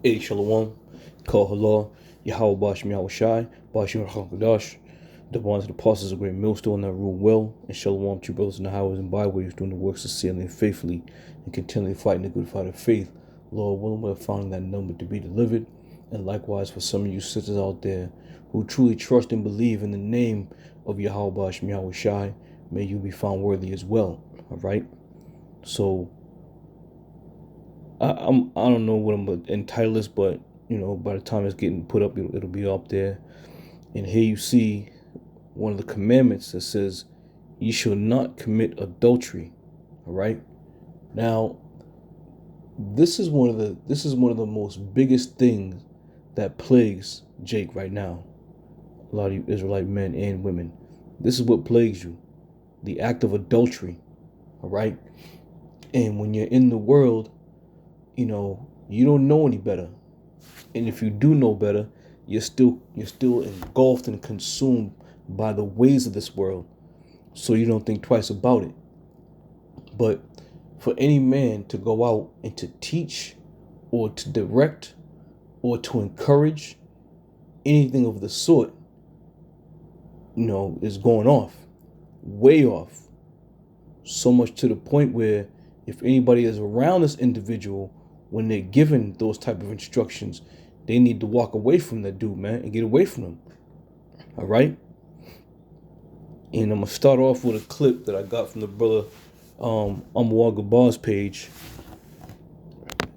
Hey, Shalom, Kal Halal, Yahweh Bashim Yahweh Shai, Bashim Hakadosh, the ones of the apostles of great millstone that rule well, and Shalom to brothers in the highways and byways doing the works sincerely and faithfully, and continually fighting the good fight of faith. Lord willing, we're finding that number to be delivered, and likewise for some of you sisters out there who truly trust and believe in the name of Yahweh Bashim Yahweh Shai, may you be found worthy as well. All right, so. I don't know what I'm gonna entitle this, but by the time it's getting put up, it'll be up there. And here you see one of the commandments that says, "You shall not commit adultery." All right. Now, this is one of the most biggest things that plagues Jake right now. A lot of you Israelite men and women. This is what plagues you: the act of adultery. All right. And when you're in the world, you don't know any better. And if you do know better, you're still engulfed and consumed by the ways of this world. So you don't think twice about it. But for any man to go out and to teach or to direct or to encourage anything of the sort, is going off, way off. So much to the point where if anybody is around this individual when they're given those type of instructions, they need to walk away from that dude, man, and get away from him. All right? And I'm going to start off with a clip that I got from the brother Amwal Gabar's page.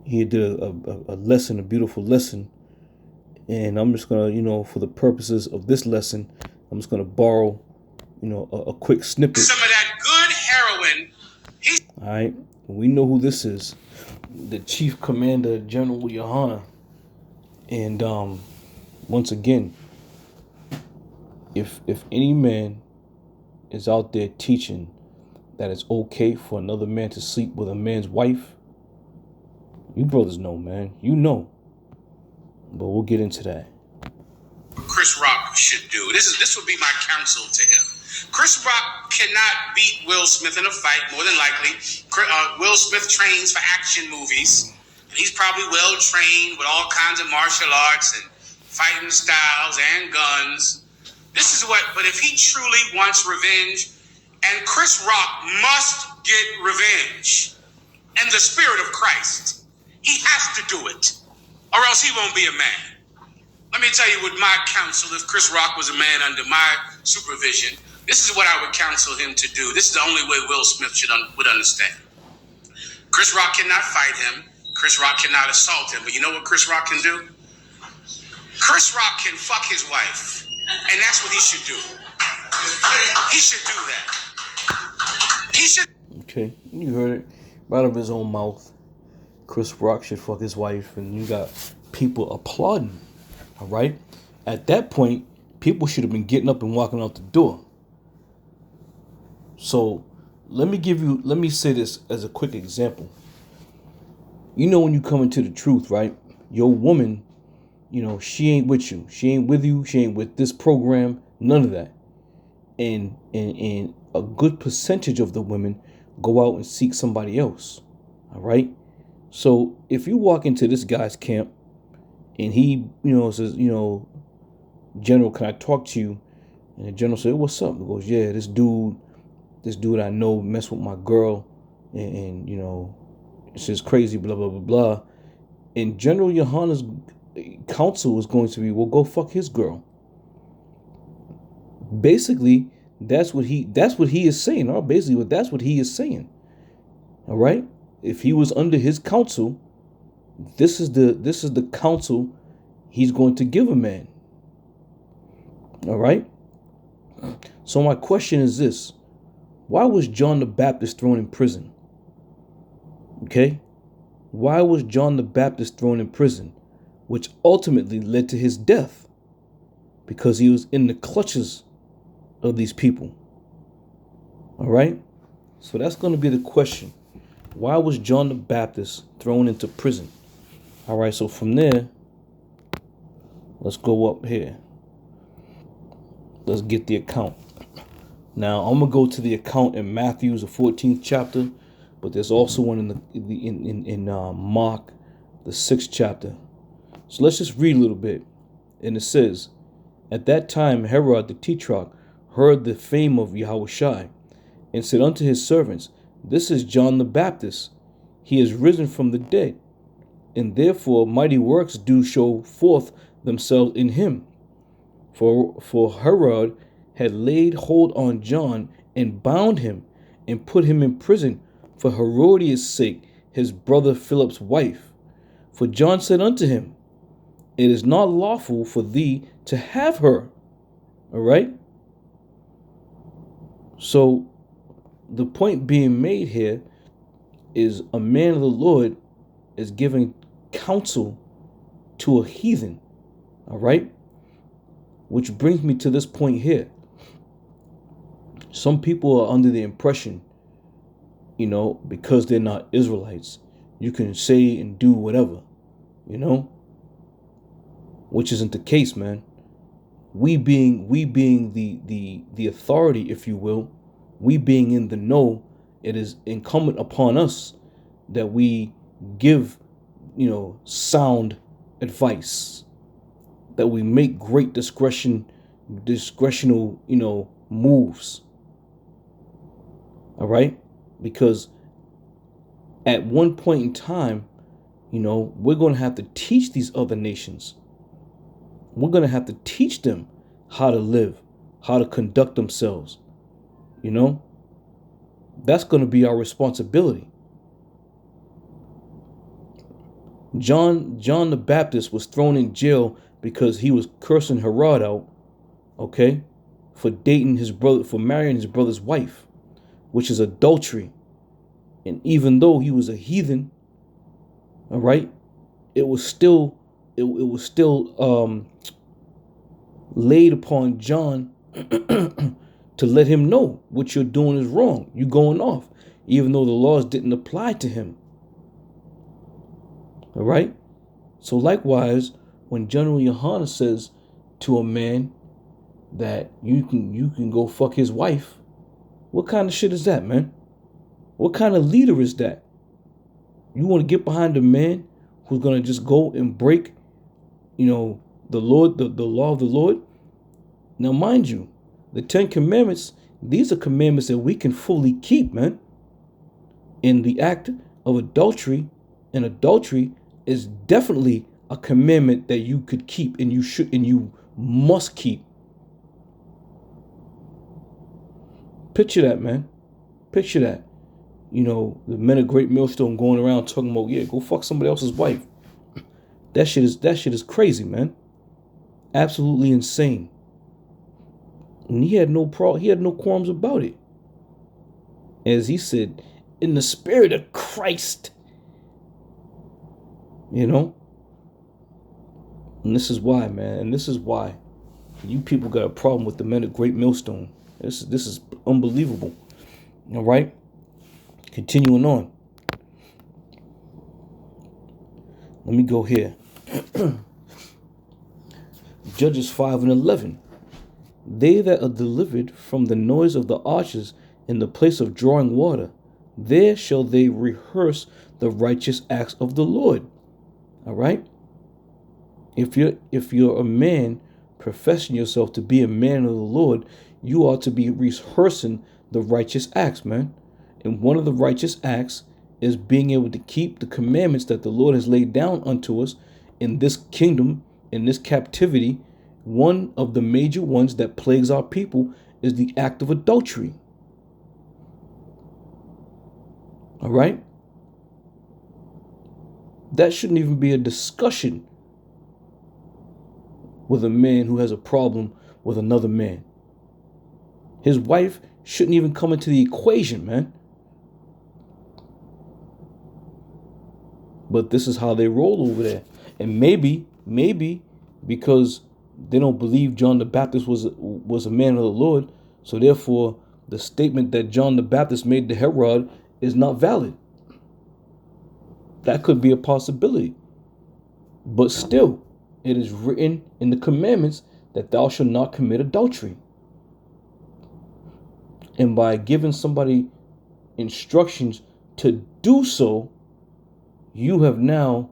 He did a lesson, a beautiful lesson. And I'm just going to, for the purposes of this lesson, I'm just going to borrow, a quick snippet. Some of that good heroin. All right? We know who this is. The Chief Commander General Johanna. And once again, if any man is out there teaching that it's okay for another man to sleep with a man's wife, you brothers know, man. You know. But we'll get into that. Chris Rock should do. This would be my counsel to him. Chris Rock cannot beat Will Smith in a fight, more than likely. Will Smith trains for action movies, and he's probably well trained with all kinds of martial arts and fighting styles and guns. But if he truly wants revenge, and Chris Rock must get revenge in the spirit of Christ, he has to do it, or else he won't be a man. Let me tell you what my counsel, if Chris Rock was a man under my supervision, this is what I would counsel him to do. This is the only way Will Smith would understand. Chris Rock cannot fight him. Chris Rock cannot assault him. But you know what Chris Rock can do? Chris Rock can fuck his wife. And that's what he should do. He should do that. He should. Okay, you heard it right out of his own mouth. Chris Rock should fuck his wife, and you got people applauding. All right? At that point, people should have been getting up and walking out the door. So let me say this as a quick example. When you come into the truth, right? Your woman, she ain't with you. She ain't with you. She ain't with this program. None of that. And a good percentage of the women go out and seek somebody else. All right? So if you walk into this guy's camp and he, says, General, can I talk to you? And the general said, what's up? He goes, yeah, this dude I know messed with my girl, and it's just crazy, blah, blah, blah, blah. And General Johannes Council is going to be, well, go fuck his girl. Basically, that's what he is saying. Or basically, that's what he is saying. All right? If he was under his counsel, this is the counsel he's going to give a man. All right? So my question is this. Why was John the Baptist thrown in prison? Okay? Why was John the Baptist thrown in prison? Which ultimately led to his death. Because he was in the clutches of these people. All right? So that's going to be the question. Why was John the Baptist thrown into prison? All right, so from there, let's go up here. Let's get the account. Now, I'm going to go to the account in Matthew, the 14th chapter, but there's also one in Mark, the 6th chapter. So let's just read a little bit. And it says, at that time Herod the Tetrarch heard the fame of Yahushai, and said unto his servants, this is John the Baptist. He is risen from the dead, and therefore mighty works do show forth themselves in him. For Herod had laid hold on John, and bound him, and put him in prison for Herodias' sake, his brother Philip's wife. For John said unto him, it is not lawful for thee to have her. All right? So the point being made here is a man of the Lord is giving counsel to a heathen. All right? Which brings me to this point here. Some people are under the impression, because they're not Israelites, you can say and do whatever, which isn't the case, man. We being the authority, if you will, we being in the know, it is incumbent upon us that we give, sound advice, that we make great discretional, moves. All right? Because at one point in time, we're going to have to teach these other nations. We're going to have to teach them how to live, how to conduct themselves. That's going to be our responsibility. John the Baptist was thrown in jail because he was cursing Herod out, okay, for dating his brother, for marrying his brother's wife, which is adultery. And even though he was a heathen, all right, it was still laid upon John to let him know what you're doing is wrong. You're going off, even though the laws didn't apply to him. All right. So likewise, when General Johannas says to a man that you can go fuck his wife, what kind of shit is that, man? What kind of leader is that? You want to get behind a man who's going to just go and break, the Lord, the law of the Lord? Now, mind you, the 10 commandments, these are commandments that we can fully keep, man. In the act of adultery, and adultery is definitely a commandment that you could keep, and you should, and you must keep. Picture that, man. Picture that. The men of Great Millstone going around talking about, yeah, go fuck somebody else's wife. That shit is crazy, man. Absolutely insane. And he had no qualms about it. As he said, in the spirit of Christ. And this is why, man. And this is why you people got a problem with the men of Great Millstone. This is unbelievable. All right? Continuing on. Let me go here. Judges 5:11. They that are delivered from the noise of the archers in the place of drawing water, there shall they rehearse the righteous acts of the Lord. All right? If you're a man professing yourself to be a man of the Lord, you ought to be rehearsing the righteous acts, man. And one of the righteous acts is being able to keep the commandments that the Lord has laid down unto us in this kingdom, in this captivity. One of the major ones that plagues our people is the act of adultery. All right? That shouldn't even be a discussion with a man who has a problem with another man. His wife shouldn't even come into the equation, man. But this is how they roll over there. And maybe because they don't believe John the Baptist was a man of the Lord, so therefore the statement that John the Baptist made to Herod is not valid. That could be a possibility. But still, it is written in the commandments that thou shalt not commit adultery. And by giving somebody instructions to do so, you have now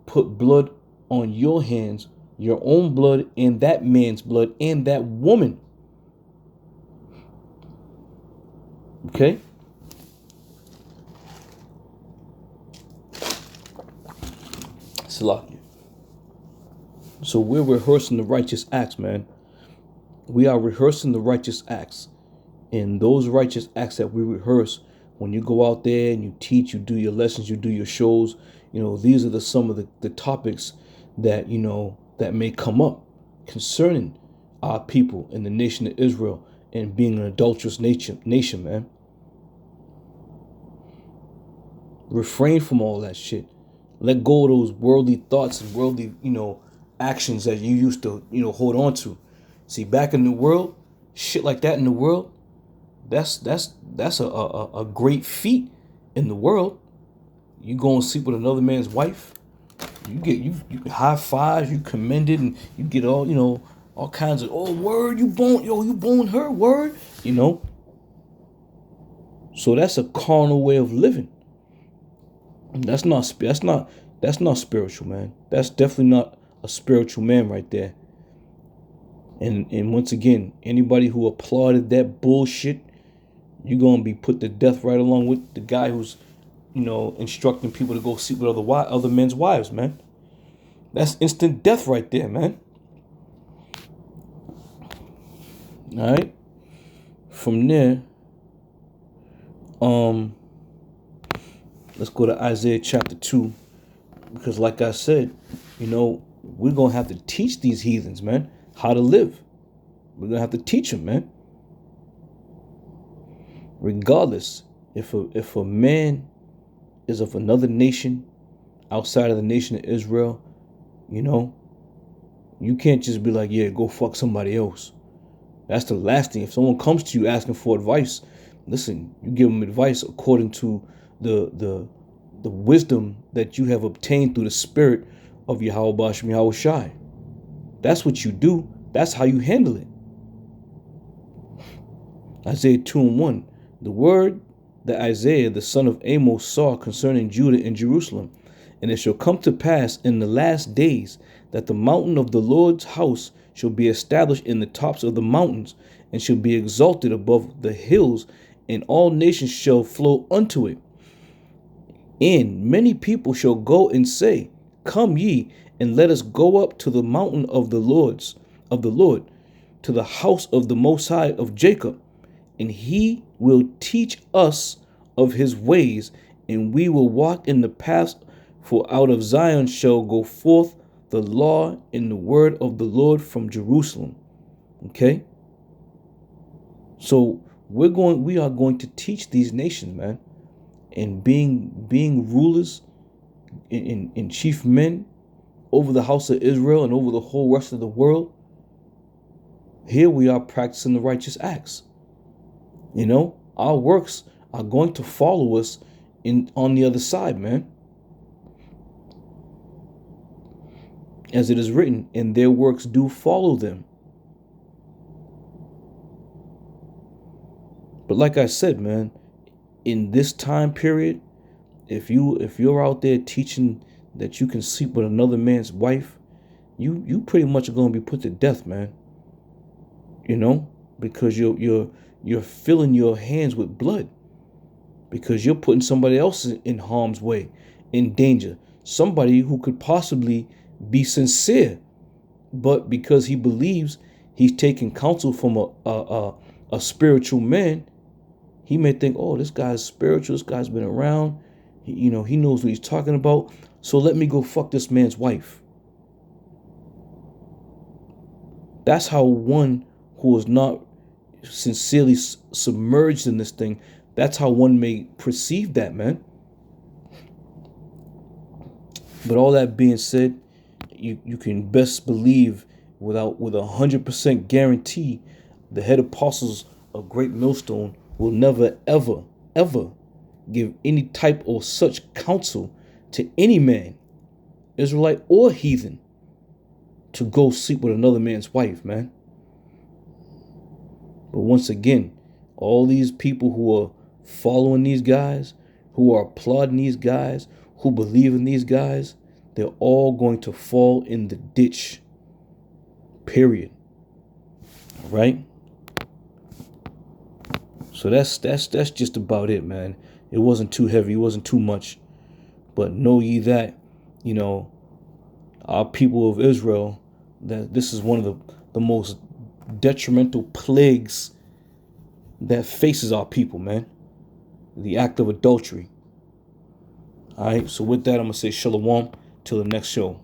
put blood on your hands your own blood and that man's blood and that woman. Okay? Salakia. So we're rehearsing the righteous acts, man. We are rehearsing the righteous acts. And those righteous acts that we rehearse, when you go out there and you teach, you do your lessons, you do your shows, these are some of the topics that, that may come up concerning our people in the nation of Israel and being an adulterous nation, man. Refrain from all that shit. Let go of those worldly thoughts and worldly, actions that you used to, hold on to. See, back in the world, shit like that in the world, that's a great feat in the world. You go and sleep with another man's wife, you get you high fives, you commended, and you get all kinds of word, you boned her, word, So that's a carnal way of living. That's not spiritual, man. That's definitely not a spiritual man right there. And once again, anybody who applauded that bullshit, you're gonna be put to death right along with the guy who's, instructing people to go sleep with other men's wives, man. That's instant death right there, man. All right. From there, let's go to Isaiah chapter 2, because like I said, we're gonna have to teach these heathens, man, how to live. We're gonna have to teach them, man. Regardless, if a man is of another nation outside of the nation of Israel, you can't just be like, yeah, go fuck somebody else. That's the last thing. If someone comes to you asking for advice, listen, you give them advice according to the wisdom that you have obtained through the spirit of Yahweh Shem Yahweh Shai. That's what you do. That's how you handle it. Isaiah 2:1. The word that Isaiah the son of Amos saw concerning Judah and Jerusalem. And it shall come to pass in the last days that the mountain of the Lord's house shall be established in the tops of the mountains, and shall be exalted above the hills, and all nations shall flow unto it. And many people shall go and say, come ye, and let us go up to the mountain of the Lord, to the house of the Most High of Jacob, and he will teach us of his ways, and we will walk in the paths. For out of Zion shall go forth the law and the word of the Lord from Jerusalem. Okay? So we are going to teach these nations, man. And being rulers and chief men over the house of Israel and over the whole rest of the world. Here we are practicing the righteous acts. Our works are going to follow us on the other side, man. As it is written, and their works do follow them. But like I said, man, in this time period, if you're out there teaching that you can sleep with another man's wife, you pretty much are gonna be put to death, man. Because you're filling your hands with blood. Because you're putting somebody else in harm's way, in danger. Somebody who could possibly be sincere, but because he believes he's taking counsel from a spiritual man, he may think, oh, this guy's spiritual, this guy's been around, he knows what he's talking about, so let me go fuck this man's wife. That's how one who is not sincerely submerged in this thing, that's how one may perceive that, man. But all that being said, you can best believe with 100% guarantee, the head apostles of Great Millstone will never, ever, ever give any type of such counsel to any man, Israelite or heathen, to go sleep with another man's wife, man. But once again, all these people who are following these guys, who are applauding these guys, who believe in these guys, they're all going to fall in the ditch. Period. All right? So that's just about it, man. It wasn't too heavy, it wasn't too much. But know ye that, our people of Israel, that this is one of the most detrimental plagues that faces our people, man. The act of adultery. All right, so with that, I'm going to say shalom till the next show.